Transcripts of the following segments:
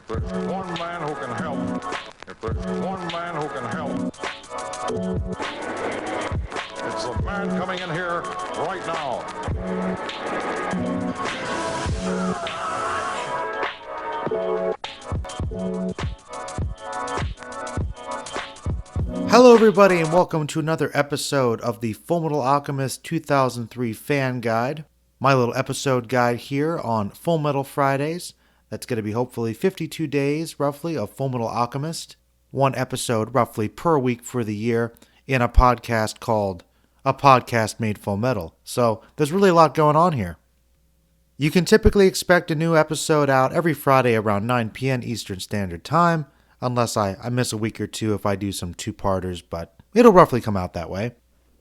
there's one man who can help, if there's one man who can help, it's the man coming in here right now. Hello everybody and welcome to another episode of the Fullmetal Alchemist 2003 Fan Guide. My little episode guide here on Fullmetal Fridays. That's going to be hopefully 52 days roughly of Fullmetal Alchemist. One episode roughly per week for the year in a podcast called A Podcast Made Full Metal. So there's really a lot going on here. You can typically expect a new episode out every Friday around 9 p.m. Eastern Standard Time. Unless I miss a week or two if I do some two-parters, but it'll roughly come out that way.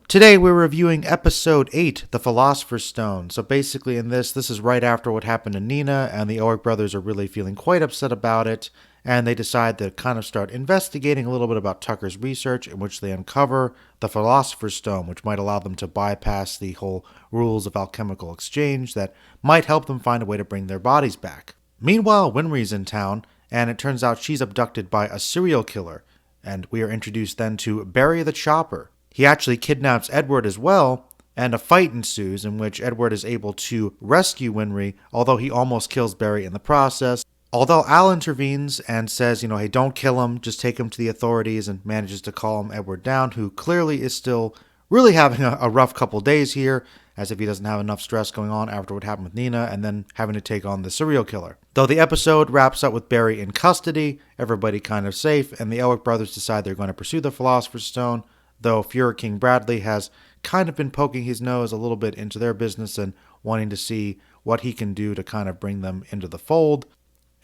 Today we're reviewing Episode 8, The Philosopher's Stone. So basically in this is right after what happened to Nina, and the Elric brothers are really feeling quite upset about it, and they decide to kind of start investigating a little bit about Tucker's research, in which they uncover the Philosopher's Stone, which might allow them to bypass the whole rules of alchemical exchange that might help them find a way to bring their bodies back. Meanwhile, Winry's in town, and it turns out she's abducted by a serial killer, and we are introduced then to Barry the Chopper. He actually kidnaps Edward as well, and a fight ensues in which Edward is able to rescue Winry, although he almost kills Barry in the process. Although Al intervenes and says, hey, don't kill him, just take him to the authorities, and manages to calm Edward down, who clearly is still really having a rough couple days here, as if he doesn't have enough stress going on after what happened with Nina, and then having to take on the serial killer. Though the episode wraps up with Barry in custody, everybody kind of safe, and the Elric brothers decide they're going to pursue the Philosopher's Stone, though Fuhrer King Bradley has kind of been poking his nose a little bit into their business and wanting to see what he can do to kind of bring them into the fold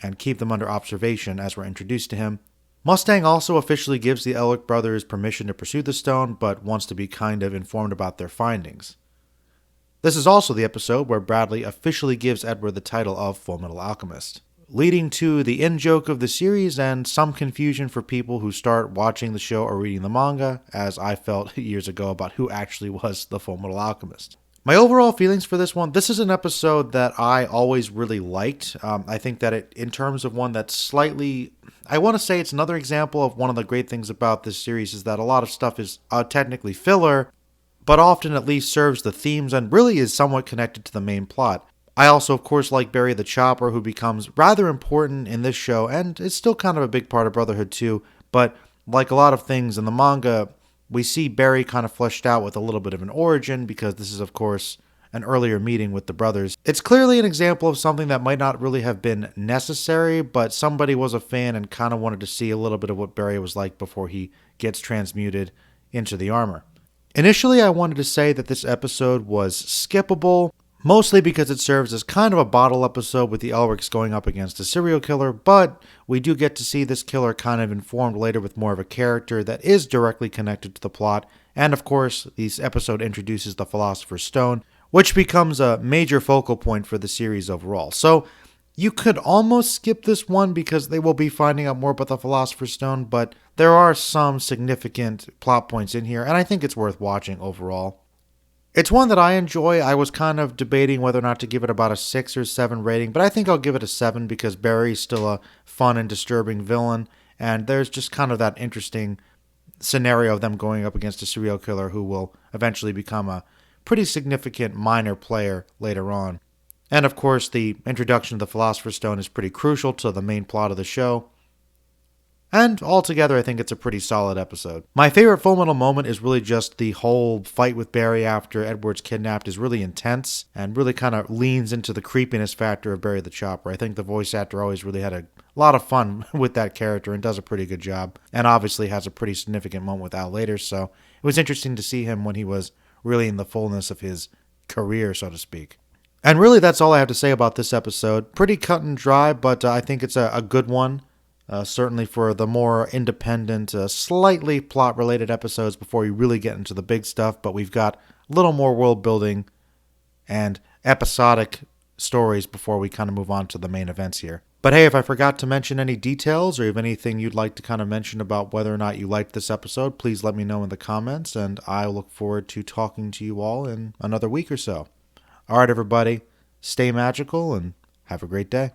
and keep them under observation as we're introduced to him. Mustang also officially gives the Elric brothers permission to pursue the stone, but wants to be kind of informed about their findings. This is also the episode where Bradley officially gives Edward the title of Fullmetal Alchemist, leading to the in-joke of the series and some confusion for people who start watching the show or reading the manga, as I felt years ago about who actually was the Fullmetal Alchemist. My overall feelings for this one, this is an episode that I always really liked. I think that it, in terms of one that's slightly, I want to say it's another example of one of the great things about this series is that a lot of stuff is technically filler, but often at least serves the themes and really is somewhat connected to the main plot. I also, of course, like Barry the Chopper, who becomes rather important in this show, and is still kind of a big part of Brotherhood too, but like a lot of things in the manga, we see Barry kind of fleshed out with a little bit of an origin, because this is, of course, an earlier meeting with the brothers. It's clearly an example of something that might not really have been necessary, but somebody was a fan and kind of wanted to see a little bit of what Barry was like before he gets transmuted into the armor. Initially, I wanted to say that this episode was skippable, mostly because it serves as kind of a bottle episode with the Elrics going up against a serial killer, but we do get to see this killer kind of informed later with more of a character that is directly connected to the plot, and of course, this episode introduces the Philosopher's Stone, which becomes a major focal point for the series overall. So, you could almost skip this one because they will be finding out more about the Philosopher's Stone, but there are some significant plot points in here, and I think it's worth watching overall. It's one that I enjoy. I was kind of debating whether or not to give it about a 6 or 7 rating, but I think I'll give it a 7 because Barry's still a fun and disturbing villain, and there's just kind of that interesting scenario of them going up against a serial killer who will eventually become a pretty significant minor player later on. And of course, the introduction of the Philosopher's Stone is pretty crucial to the main plot of the show. And altogether, I think it's a pretty solid episode. My favorite Fullmetal moment is really just the whole fight with Barry after Edward's kidnapped is really intense and really kind of leans into the creepiness factor of Barry the Chopper. I think the voice actor always really had a lot of fun with that character and does a pretty good job. And obviously has a pretty significant moment with Al later, so it was interesting to see him when he was really in the fullness of his career, so to speak. And really, that's all I have to say about this episode. Pretty cut and dry, but I think it's a good one. Certainly for the more independent, slightly plot-related episodes before we really get into the big stuff. But we've got a little more world building and episodic stories before we kind of move on to the main events here. But hey, if I forgot to mention any details or you have anything you'd like to kind of mention about whether or not you liked this episode, please let me know in the comments, and I look forward to talking to you all in another week or so. All right, everybody, stay magical and have a great day.